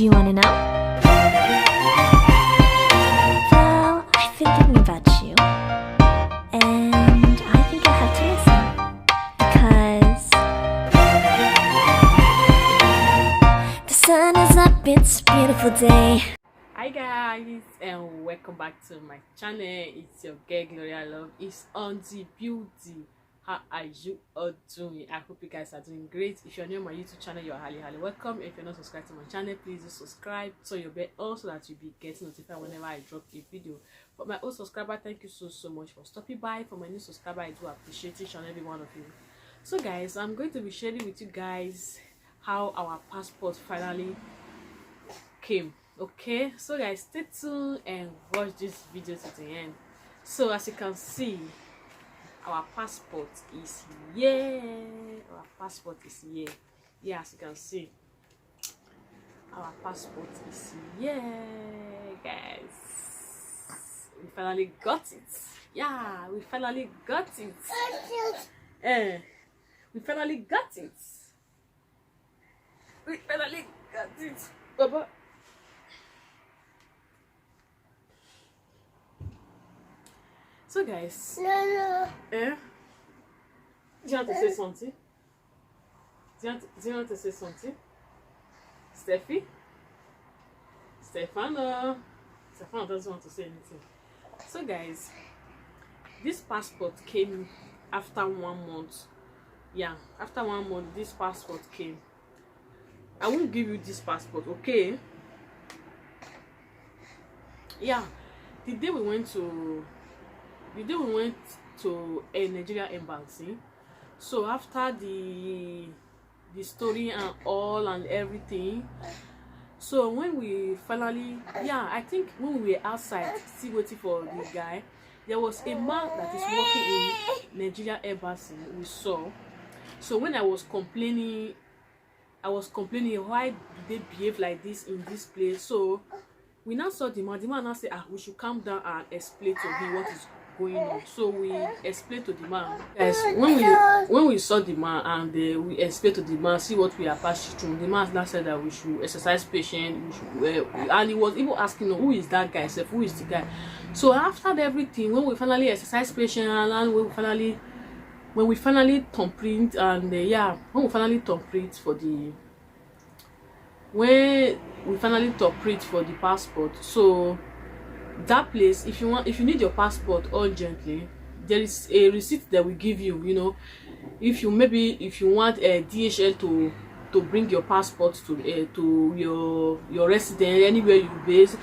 Do you want to know? Well, I've been thinking about you, and I think you'll have to listen, because the sun is up, it's a beautiful day. Hi guys, and welcome back to my channel. It's your girl Gloria Love. It's on the beauty. How are you all doing? I hope you guys are doing great. If you're new on my YouTube channel, you're highly welcome. If you're not subscribed to my channel, please do subscribe so you'll be also that you'll be getting notified whenever I drop a video. For my old subscriber, thank you so much for stopping by. For my new subscriber, I do appreciate each and every one of you. So guys, I'm going to be sharing with you guys how our passport finally came. Okay, so guys, stay tuned and watch this video to the end. So as you can see, our passport is here. Our passport is here. Yeah, as you can see, our passport is here, guys. We finally got it. Yeah, we finally got it. We finally got it. We finally got it. Baba. So guys, do you want to say something? Do you want to say something? Stefano doesn't want to say anything. So guys, this passport came after 1 month. Yeah, after 1 month, this passport came. I won't give you this passport, okay? Yeah, the day we went to a Nigeria embassy, so after the story and all and everything, so when we finally, yeah, I think when we were outside still waiting for the guy, there was a man that is working in Nigeria embassy we saw. So when I was complaining why do they behave like this in this place, so we now saw the man now said, we should calm down and explain to him what is going on. So we explained to the man, guys, when we saw the man and we explained to the man, see what we are passing through. The man now said that we should exercise patience, and he was even asking, who is that guy, who is the guy. So after everything, when we finally exercise patience and when we finally thumbprint and when we finally thumbprint for the passport, so that place, if you need your passport urgently, there is a receipt that we give you. If you want a DHL to bring your passport to your residence anywhere you base,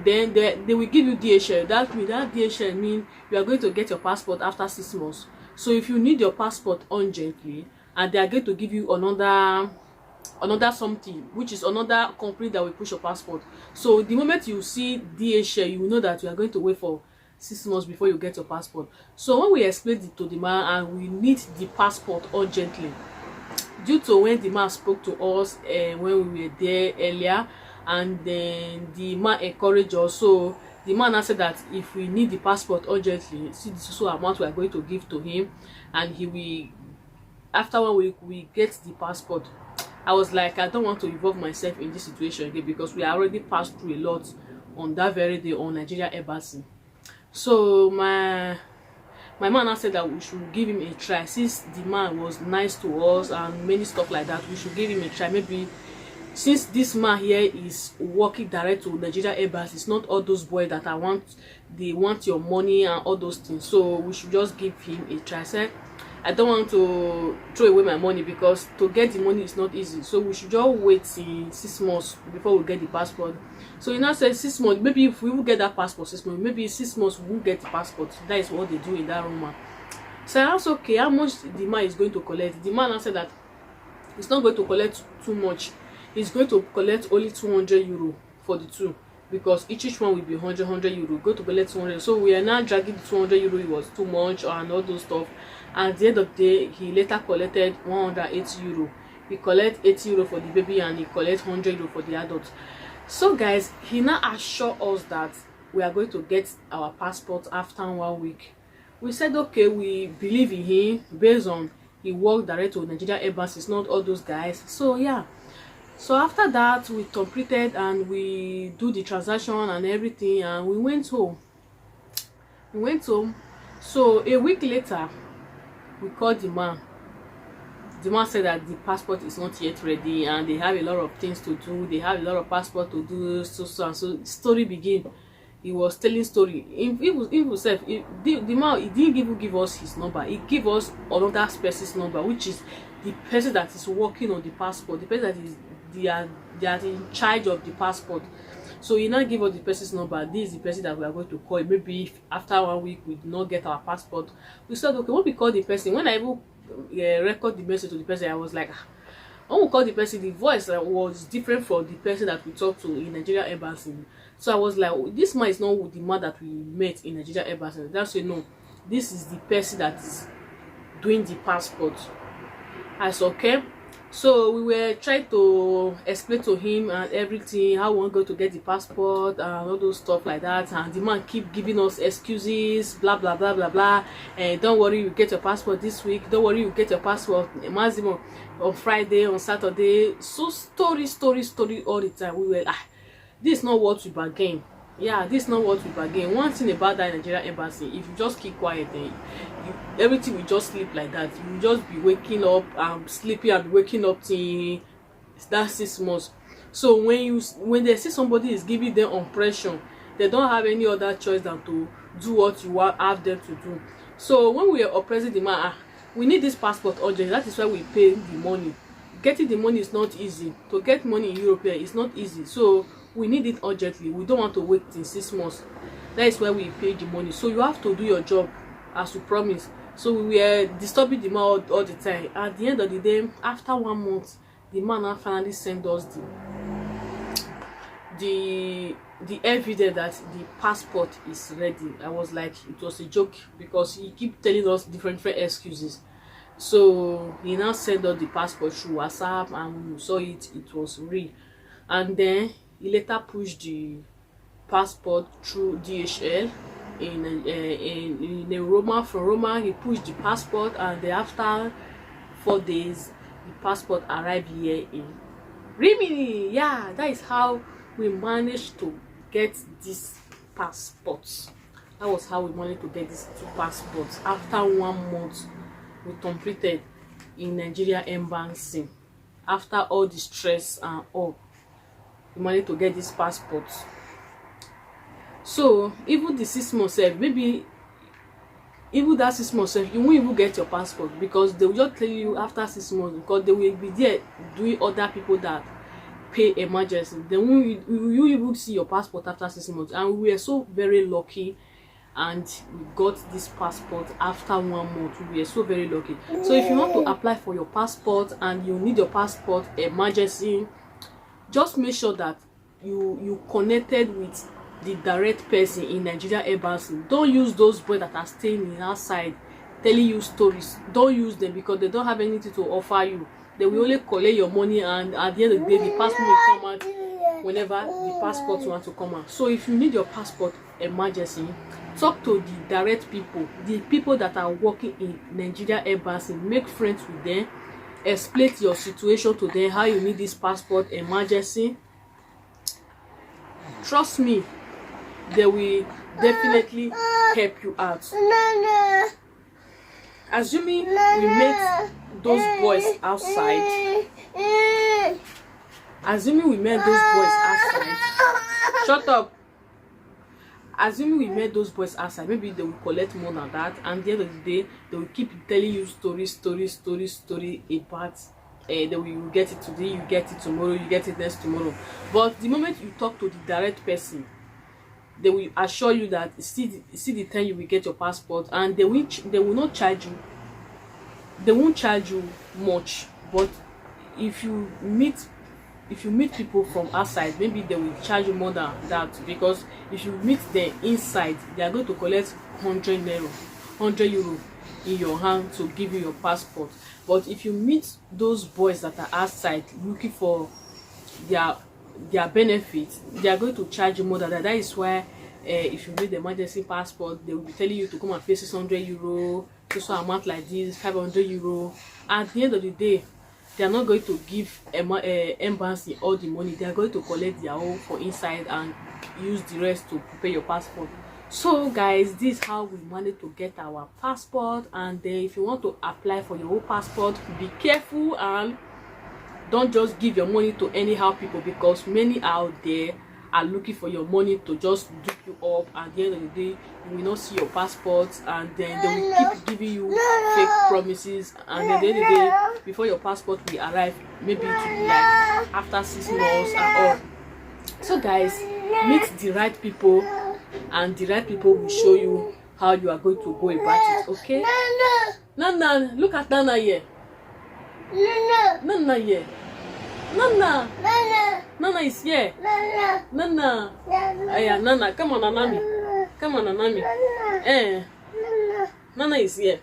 then they will give you DHL. That DHL means you are going to get your passport after 6 months. So if you need your passport urgently, and they are going to give you another something, which is another company that will push your passport. So the moment you see DHL, you will know that you are going to wait for 6 months before you get your passport. So when we explained it to the man and we need the passport urgently, due to when the man spoke to us when we were there earlier, and then the man encouraged us. So the man now said that if we need the passport urgently, see this is amount we are going to give to him, and he will, after 1 week, we get the passport. I was like, I don't want to involve myself in this situation again, because we already passed through a lot on that very day on Nigeria embassy. So my man now said that we should give him a try, since the man was nice to us and many stuff like that. We should give him a try. Maybe since this man here is working direct to Nigeria embassy, it's not all those boys that they want your money and all those things. So we should just give him a try. I said, I don't want to throw away my money, because to get the money is not easy. So we should just wait till 6 months before we get the passport. So he now said 6 months. Maybe if we will get that passport 6 months, maybe 6 months we will get the passport. That is what they do in that room. So that's okay. How much the man is going to collect? The man said that he's not going to collect too much. He's going to collect only 200 euro for the two, because each one will be 100 euro. Go to collect 200. So we are now dragging the 200 euro. It was too much and all those stuff. And at the end of the day, he later collected 180 euro. He collect 80 euro for the baby and he collect 100 euro for the adult. So guys, he now assured us that we are going to get our passport after 1 week. We said okay, we believe in him based on he worked direct to Nigeria embassies, not all those guys. So yeah, So after that, we completed and we do the transaction and everything, and we went home. So a week later, we called the man. The man said that the passport is not yet ready and they have a lot of things to do. They have a lot of passport to do. So and so. Story begin. He was telling story. The man, he didn't even give us his number. He gave us another person's number, which is the person that is working on the passport. The person that is they are in charge of the passport. So he now give us the person's number. This is the person that we are going to call. Maybe if after 1 week we did not get our passport, we said okay, when we call the person, when I even record the message to the person, I was like, when we call the person, the voice was different from the person that we talked to in Nigeria embassy. So I was like, oh, this man is not the man that we met in Nigeria embassy. That's why no, this is the person that is doing the passport. I said okay. So we were trying to explain to him and everything, how we want to go to get the passport and all those stuff like that. And the man keep giving us excuses, blah blah blah blah blah. And don't worry, you get your passport this week. Don't worry, you get your passport maximum on Friday, on Saturday. So story all the time. We were this is not what we bargain. Yeah, this is not what we bargain. One thing about that Nigeria embassy, if you just keep quiet, then everything will just sleep like that. You will just be waking up sleeping and be waking up till that 6 months. So when they see somebody is giving them oppression, they don't have any other choice than to do what you have them to do. So when we are oppressing the man, we need this passport urgent. That is why we pay the money. Getting the money is not easy. To get money in Europe is not easy. So we need it urgently. We don't want to wait till 6 months. That is why we pay the money. So you have to do your job as you promised. So we were disturbing the man all the time. At the end of the day, after 1 month, the man finally sent us the evidence that the passport is ready. I was like, it was a joke because he keep telling us different excuses. So he now sent us the passport through WhatsApp, and when we saw it, it was real. And then he later pushed the passport through DHL in Roma. From Roma, he pushed the passport, and then after 4 days, the passport arrived here in Rimini. Yeah, that is how we managed to get this passport. That was how we managed to get these 2 passports. After 1 month, we completed in Nigeria embassy. After all the stress and all, we managed to get this passport. So even the 6 months, maybe even that 6 months, you won't even get your passport, because they will just tell you after 6 months, because they will be there doing other people that pay emergency. Then you even see your passport after 6 months. And we were so very lucky, and we got this passport after 1 month. We were so very lucky. So if you want to apply for your passport and you need your passport emergency, just make sure that you connected with the direct person in Nigeria embassy. Don't use those boys that are staying outside telling you stories. Don't use them, because they don't have anything to offer you. They will only collect your money, and at the end of the day, the passport will come out whenever the passport wants to come out. So if you need your passport emergency, talk to the direct people, the people that are working in Nigeria embassy. Make friends with them, explain your situation to them, how you need this passport emergency. Trust me, they will definitely help you out. Assuming we met those boys outside, shut up. Assuming we met those boys outside, maybe they will collect more than that, and at the end of the day, they will keep telling you story about they will get it today, you get it tomorrow, you get it next tomorrow. But the moment you talk to the direct person, they will assure you that see the time you will get your passport, and they will not charge you. They won't charge you much. But if you meet people from outside, maybe they will charge you more than that, because if you meet them inside, they are going to collect 100 euro in your hand to give you your passport. But if you meet those boys that are outside looking for their benefits, they are going to charge you more than that. That is why if you need the emergency passport, they will be telling you to come and pay 600 euro, so amount like this, 500 euro. At the end of the day, they are not going to give embassy all the money. They are going to collect their own for inside and use the rest to prepare your passport. So guys, this is how we managed to get our passport. And then if you want to apply for your own passport, be careful and don't just give your money to anyhow people, because many out there are looking for your money to just dupe you up. At the end of the day, you will not see your passport, and then they will keep giving you fake promises, and at the end of the day, before your passport will arrive, maybe it will be like after 6 months and all. So guys, meet the right people, and the right people will show you how you are going to go about it. Okay, Nana, look at Nana here. Nana here. Nana is here. Nana. Yeah, Nana. Come on, Nanami. Come on, Nanami. Nana is here.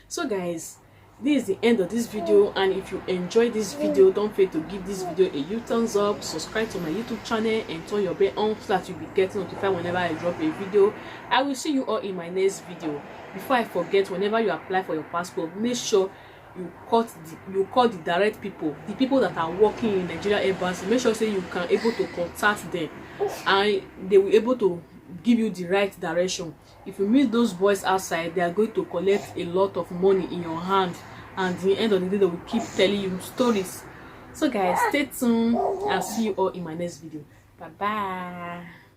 So guys, this is the end of this video, and if you enjoyed this video, don't forget to give this video a huge thumbs up, subscribe to my YouTube channel, and turn your bell on so that you'll be getting notified whenever I drop a video. I will see you all in my next video. Before I forget, whenever you apply for your passport, make sure you call the direct people, the people that are working in Nigeria embassy. Make sure say you can able to contact them, and they will able to give you the right direction. If you meet those boys outside, they are going to collect a lot of money in your hand, and at the end of the day, they will keep telling you stories. So guys, stay tuned. I'll see you all in my next video. Bye bye.